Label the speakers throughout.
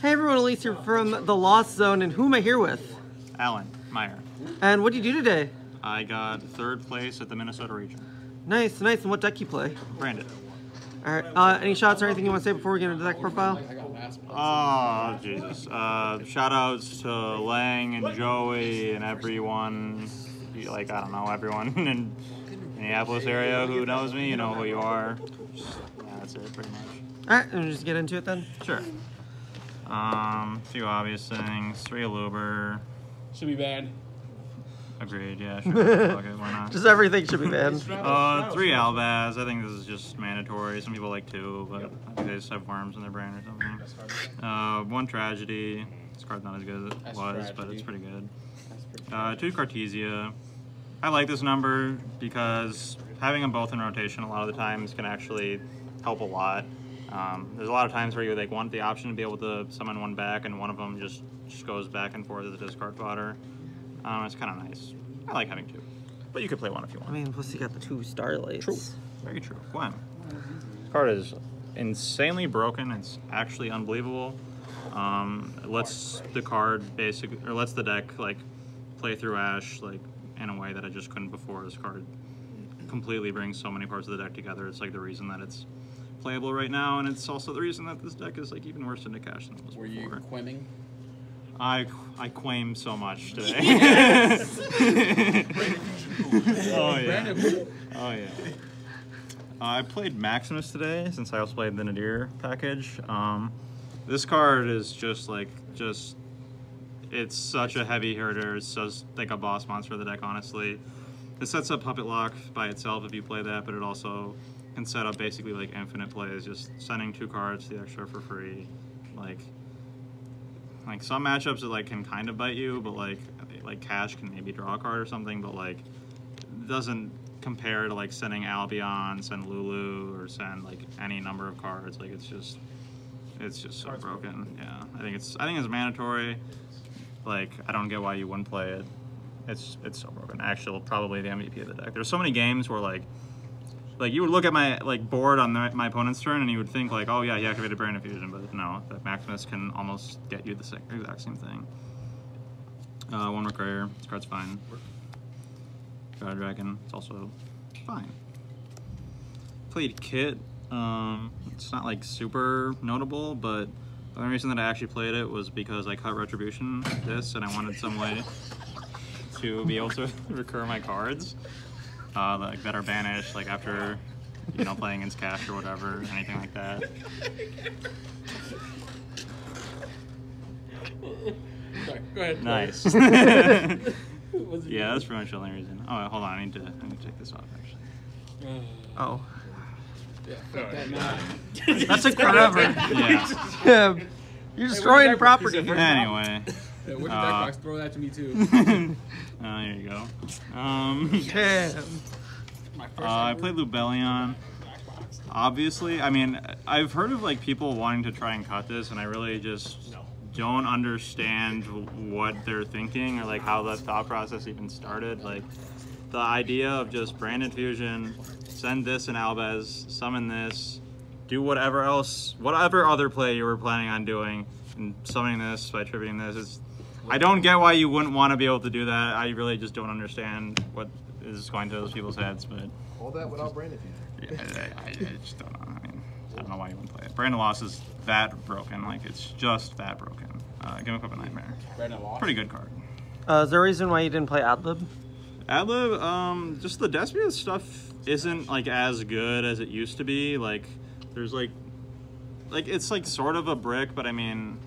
Speaker 1: Hey everyone, Elise here from the Lost Zone, and who am I here with?
Speaker 2: Alan, Meyer.
Speaker 1: And what did you do today?
Speaker 2: I got 3rd place at the Minnesota region.
Speaker 1: Nice, nice. And what deck you play?
Speaker 2: Branded.
Speaker 1: Alright, any shots or anything you want to say before we get into the deck profile?
Speaker 2: Oh, Jesus. Shout outs to Lang and Joey and everyone, like, I don't know, everyone in Minneapolis area who knows me, you know who you are. Yeah, that's it, pretty much.
Speaker 1: Alright, and just get into it then?
Speaker 2: Sure. Few obvious things. 3 Aluber.
Speaker 3: Should be banned.
Speaker 2: Agreed, yeah, sure. Fuck it, why not?
Speaker 1: Just everything should be banned.
Speaker 2: 3 Albaz. I think this is just mandatory. Some people like 2, but I think they just have worms in their brain or something. 1 Tragedy. This card's not as good as it was, but it's pretty good. 2 Cartesia. I like this number because having them both in rotation a lot of the times can actually help a lot. There's a lot of times where you like want the option to be able to summon one back, and one of them just goes back and forth as a discard fodder. It's kind of nice. I like having 2, but you could play 1 if you want.
Speaker 1: I mean, plus you got the 2 Starlights.
Speaker 2: True, very true. Gwen. This card is insanely broken. It's actually unbelievable. It lets the card lets the deck like play through Ash like in a way that I just couldn't before. This card completely brings so many parts of the deck together. It's like the reason that it's playable right now, and it's also the reason that this deck is like even worse into cash than it was before.
Speaker 3: Were you quimming?
Speaker 2: I quaim so much today. Oh yeah. Oh yeah. I played Maximus today since I also played the Nadir package. This card is just it's such a heavy hitter. It's just like a boss monster of the deck, honestly. It sets up Puppet Lock by itself if you play that, but it also can set up basically like infinite plays, just sending 2 cards to the extra for free. Like some matchups it like can kind of bite you, but like Cash can maybe draw a card or something, but like it doesn't compare to like sending Albion, send Lulu, or send like any number of cards. Like it's just so broken. Yeah, I think it's mandatory. Like I don't get why you wouldn't play it. It's so broken. Actually, probably the MVP of the deck. There's so many games where like you would look at my board on my opponent's turn and you would think like, oh yeah, he activated Brain Infusion, but no, that Maximus can almost get you the exact same thing. 1 Recurrier, this card's fine. God Dragon, it's also fine. Played Kit. It's not like super notable, but the only reason that I actually played it was because I cut Retribution this and I wanted some way to be able to recur my cards. Like that are banished, like after, you know, playing against Cash or whatever, anything like that.
Speaker 3: Sorry, go ahead.
Speaker 2: Nice. Yeah, that's pretty much the only reason. Oh, hold on, I need to take this off actually.
Speaker 1: Oh.
Speaker 3: Yeah,
Speaker 1: that took forever.
Speaker 2: Yeah.
Speaker 1: You're destroying property.
Speaker 2: Anyway.
Speaker 3: Yeah, where's the deck box? Throw that to me too.
Speaker 2: Here you go.
Speaker 1: Damn.
Speaker 2: I played Lubellion. Obviously, I mean, I've heard of like people wanting to try and cut this, and I really just don't understand what they're thinking or like how the thought process even started. Like the idea of just Brand Infusion, send this in Albaz, summon this, do whatever other play you were planning on doing, and summoning this by attributing this. I don't get why you wouldn't want to be able to do that. I really just don't understand what is going to those people's heads, but
Speaker 4: all that without Brand Infusion.
Speaker 2: Yeah, I just don't know. I mean, I don't know why you wouldn't play it. Brand Loss is that broken. Like, it's just that broken. Give me a Nightmare. Pretty good card.
Speaker 1: Is there a reason why you didn't play Adlib?
Speaker 2: Adlib, just the Despia stuff isn't like as good as it used to be. Like, there's like it's like sort of a brick, but I mean,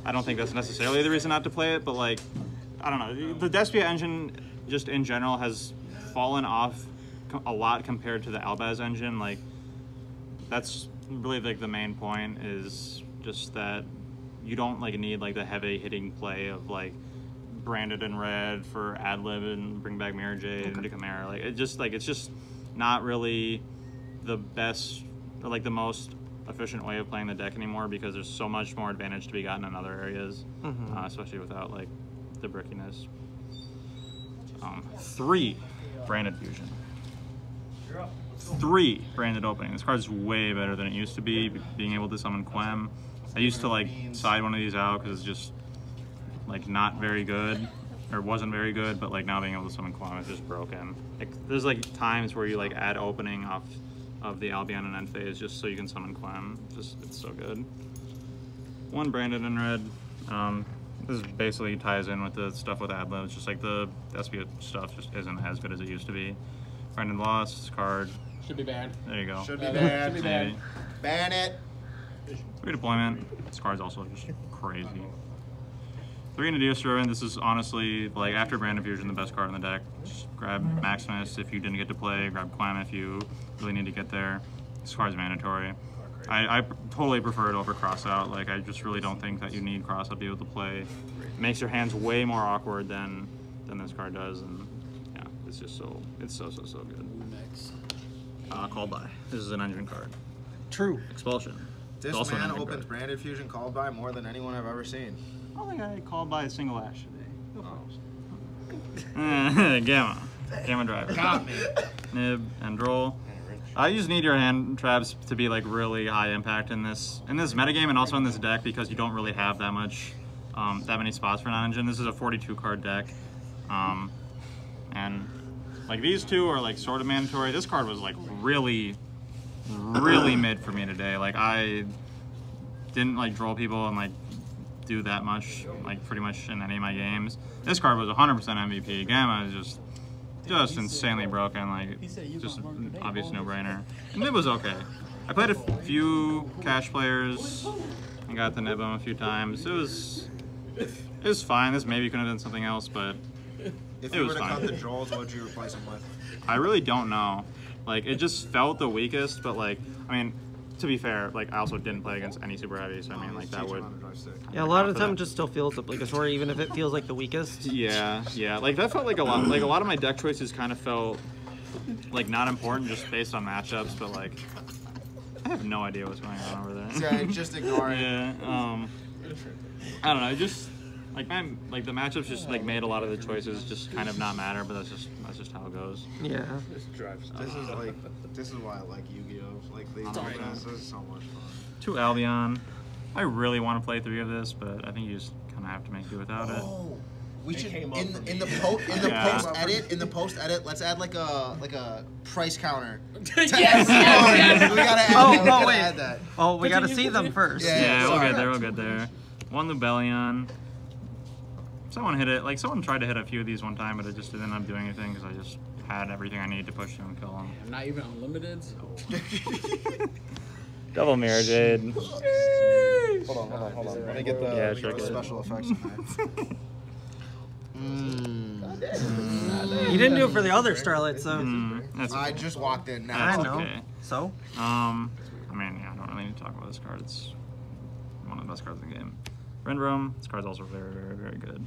Speaker 2: I don't think that's necessarily the reason not to play it, but like, I don't know. The Despia engine just in general has fallen off a lot compared to the Albaz engine. Like, that's really like the main point is just that you don't like need like the heavy hitting play of like Branded in red for Adlib and bring back Mirror Jade and Chimera. Like it's just not really the best or like the most efficient way of playing the deck anymore because there's so much more advantage to be gotten in other areas, especially without like the brickiness. 3 Branded Fusion. 3 branded opening. This card's way better than it used to be, being able to summon Quem. I used to like side one of these out because it's just like not very good, or wasn't very good, but like now being able to summon Quem is just broken. Like there's like times where you like add opening off of the Albion and end phase just so you can summon Quem. Just, it's so good. 1 branded in red. This basically ties in with the stuff with Adlo. It's just like the SP stuff just isn't as good as it used to be. Branded Lost card.
Speaker 3: Should be bad.
Speaker 2: There you go.
Speaker 4: Should be bad.
Speaker 3: Should be bad.
Speaker 2: Maybe.
Speaker 4: Ban it.
Speaker 2: Redeployment. This card's also just crazy. 3 in a Deostruin. This is honestly, like, after Branded Fusion, the best card in the deck. Just grab Maximus if you didn't get to play, grab Quem if you really need to get there. This card's mandatory. I totally prefer it over Crossout. Like, I just really don't think that you need Crossout to be able to play. It makes your hands way more awkward than this card does, and yeah, it's just so good. Called by. This is an engine card.
Speaker 1: True.
Speaker 2: Expulsion.
Speaker 4: This
Speaker 2: It's also an
Speaker 4: man
Speaker 2: engine
Speaker 4: opens
Speaker 2: card.
Speaker 4: Branded Fusion called by more than anyone I've ever seen.
Speaker 2: I don't think I called by a single Ash today.
Speaker 4: Oh.
Speaker 2: Gamma Driver.
Speaker 4: Got me.
Speaker 2: Nib and Droll. You just need your hand traps to be like really high impact in this metagame and also in this deck because you don't really have that many spots for non-engine. This is a 42 card deck, and like these two are like sort of mandatory. This card was like really mid for me today. Like I didn't like draw people and like do that much like pretty much in any of my games. This card was 100% MVP. Gamma is just insanely broken, like just an obvious no-brainer. And Nib was okay. I played a few cash players and got the Nib a few times. It was fine. This maybe could have done something else, but
Speaker 4: If
Speaker 2: it
Speaker 4: you
Speaker 2: was
Speaker 4: were to
Speaker 2: fine.
Speaker 4: cut the Drolls, what would you replace them with?
Speaker 2: I really don't know. Like it just felt the weakest, but like I mean, to be fair, like I also didn't play against any super heavy, so I mean like that would.
Speaker 1: Yeah, a lot of the time it just still feels obligatory, even if it feels like the weakest.
Speaker 2: Yeah, like that felt like a lot. Like a lot of my deck choices kind of felt like not important just based on matchups, but like I have no idea what's going on over there.
Speaker 4: Yeah, just ignore it.
Speaker 2: Yeah, I don't know. Just like the matchups just like made a lot of the choices just kind of not matter, but that's just how it goes.
Speaker 1: Yeah.
Speaker 4: This is why I like Yu-Gi-Oh. Like these this is so much fun.
Speaker 2: 2 Albion. I really want to play 3 of this, but I think you just kind of have to make do without it.
Speaker 4: Oh, we should
Speaker 5: came up
Speaker 4: in
Speaker 5: for
Speaker 4: the
Speaker 2: Yeah.
Speaker 4: post edit. Let's add like a price counter.
Speaker 3: Yes,
Speaker 4: We
Speaker 3: yes, yes.
Speaker 4: gotta add.
Speaker 1: Oh,
Speaker 4: we
Speaker 1: oh,
Speaker 4: gotta
Speaker 1: wait.
Speaker 4: add that.
Speaker 1: Oh, we gotta
Speaker 3: Continue,
Speaker 1: see them
Speaker 3: continue.
Speaker 1: first.
Speaker 4: Yeah.
Speaker 2: Yeah,
Speaker 4: sorry.
Speaker 2: we'll get there. 1 Lubellion. Someone hit it. Like someone tried to hit a few of these one time, but it just didn't end up doing anything because I just had everything I needed to push him and kill him.
Speaker 3: I'm not even unlimited.
Speaker 2: Double Mirror Jade.
Speaker 4: Hold on. Let me get the,
Speaker 2: Yeah,
Speaker 4: let me
Speaker 2: sure,
Speaker 4: get the
Speaker 2: good.
Speaker 4: special effects in there.
Speaker 1: You didn't do it for the other Starlights, though.
Speaker 2: That's
Speaker 4: I just walked in now.
Speaker 1: I
Speaker 2: That's
Speaker 1: know.
Speaker 2: okay.
Speaker 1: So?
Speaker 2: I mean, yeah, I don't really need to talk about this card. It's one of the best cards in the game. Rendrum. This card's also very good.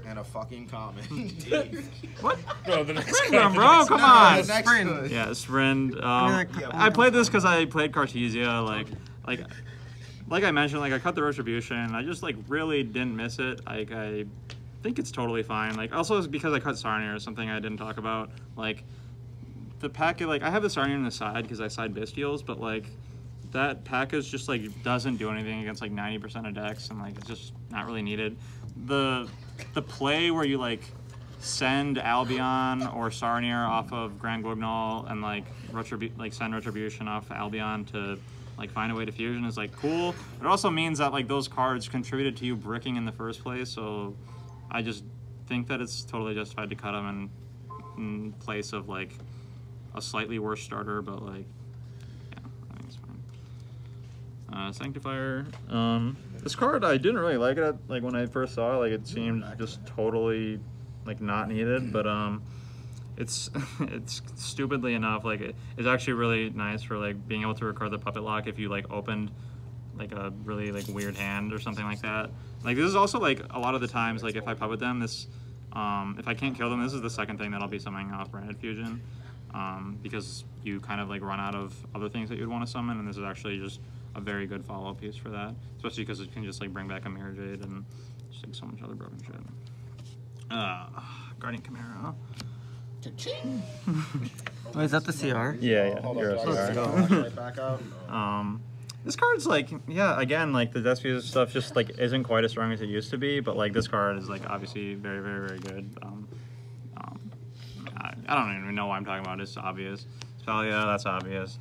Speaker 4: And a fucking common.
Speaker 2: What?
Speaker 3: Bro, the next
Speaker 2: Rendrum, bro, come on.
Speaker 4: The next
Speaker 1: Sprint.
Speaker 4: good.
Speaker 2: Yeah, Sprint.
Speaker 1: Yeah,
Speaker 2: I played this because I played Cartesia. Like I mentioned, like I cut the Retribution. I just like really didn't miss it. Like I think it's totally fine. Like also it's because I cut Sarnier or something I didn't talk about. Like the packet, like I have the Sarnier on the side because I side Bystials, but like that package just like doesn't do anything against like 90% of decks, and like it's just not really needed. The play where you like send Albion or Sarnier off of Grand Guignol and like send Retribution off Albion to like find a way to fusion is like cool. It also means that like those cards contributed to you bricking in the first place, so I just think that it's totally justified to cut them in place of like a slightly worse starter, but like yeah, I think it's fine. Sanctifier. This card I didn't really like it like when I first saw it. Like it seemed just totally like not needed, but it's stupidly enough like it's actually really nice for like being able to record the puppet lock if you like opened like a really like weird hand or something like that. Like this is also like a lot of the times like if I puppet them, this if I can't kill them, this is the second thing that I'll be summoning off Branded Fusion, because you kind of like run out of other things that you'd want to summon, and this is actually just a very good follow-up piece for that, especially because it can just like bring back a Mirror Jade and just like so much other broken shit. Guardian Chimera.
Speaker 3: Cha-ching.
Speaker 1: Oh, is that the CR?
Speaker 2: Yeah,
Speaker 4: Hold
Speaker 2: you're
Speaker 4: on,
Speaker 2: a
Speaker 4: do I
Speaker 2: CR.
Speaker 4: get the flashlight back out?
Speaker 2: This card's like, yeah, again, like the Despia stuff just like isn't quite as strong as it used to be, but like this card is like obviously very, very, very good. I don't even know why I'm talking about it. It's obvious. Spalia, that's obvious.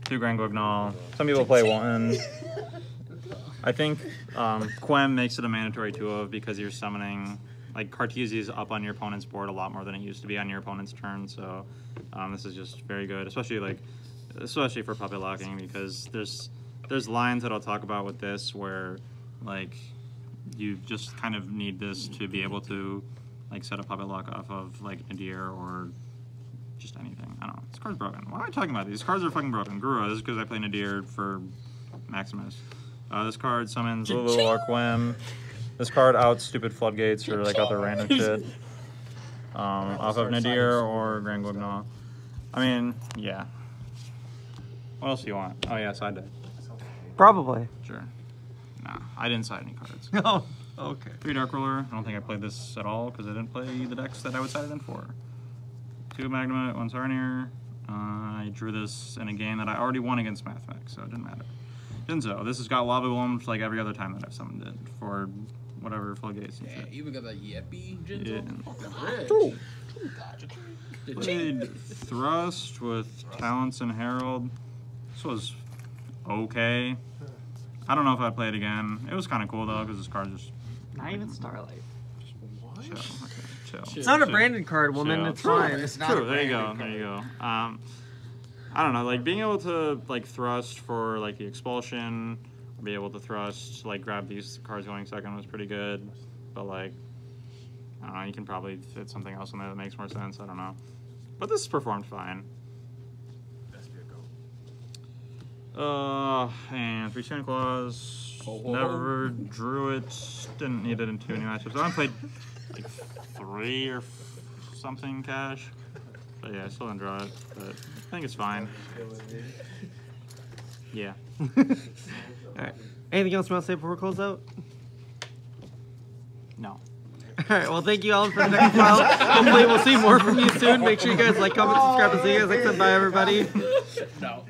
Speaker 2: 2 Grand Guignol. Some people play 1. I think Quem makes it a mandatory 2 of because you're summoning, like Cartesia is up on your opponent's board a lot more than it used to be on your opponent's turn, so this is just very good, especially for puppet locking, because there's lines that I'll talk about with this where like you just kind of need this to be able to like set a puppet lock off of like Nadir or just anything. I don't know. This card's broken. Why am I talking about these? These cards are fucking broken. Gura, this is because I play Nadir for Maximus. This card summons Lulu or Quem. This card out stupid floodgates or like other random shit. Off of Nadir or Grand Guignol. I mean, yeah. What else do you want? Oh yeah, side deck.
Speaker 1: Probably.
Speaker 2: Sure. Nah, I didn't side any cards.
Speaker 1: Oh, okay.
Speaker 2: 3 Dark Ruler. I don't think I played this at all because I didn't play the decks that I would side it in for. 2 Magnemite, 1 Sarnier. I drew this in a game that I already won against MathMech, so it didn't matter. Jinzo. This has got Lava Golem like every other time that I've summoned it for whatever floodgates and
Speaker 3: Yeah,
Speaker 2: shit.
Speaker 3: even got that Yeppy Jinzo.
Speaker 2: Yeah.
Speaker 3: Fucking rich.
Speaker 2: Played Thrust with Talents and Herald. This was okay. I don't know if I'd play it again. It was kind of cool though, because this card just
Speaker 1: Not even Starlight.
Speaker 2: chill. Okay, chill.
Speaker 1: It's not a
Speaker 2: Chill.
Speaker 1: branded card, woman.
Speaker 2: Chill.
Speaker 1: It's fine.
Speaker 4: It's not
Speaker 2: True.
Speaker 4: a
Speaker 2: There you
Speaker 4: branded
Speaker 2: go. There
Speaker 4: card.
Speaker 2: you go. I don't know, like being able to like thrust for like the expulsion, or be able to thrust like grab these cards going second was pretty good. But like, I don't know, you can probably fit something else in there that makes more sense. I don't know. But this performed fine. And 3 Sand Claws. Never drew it. Didn't need it in too many matchups. I only played like 3 or something cash. But yeah, I still didn't draw it. But I think it's fine. Yeah.
Speaker 1: Alright. Anything else you want to say before we close out?
Speaker 2: No.
Speaker 1: Alright, well thank you all for the next while. Hopefully we'll see more from you soon. Make sure you guys like, comment, subscribe, and see you guys next time. Bye everybody.
Speaker 3: No.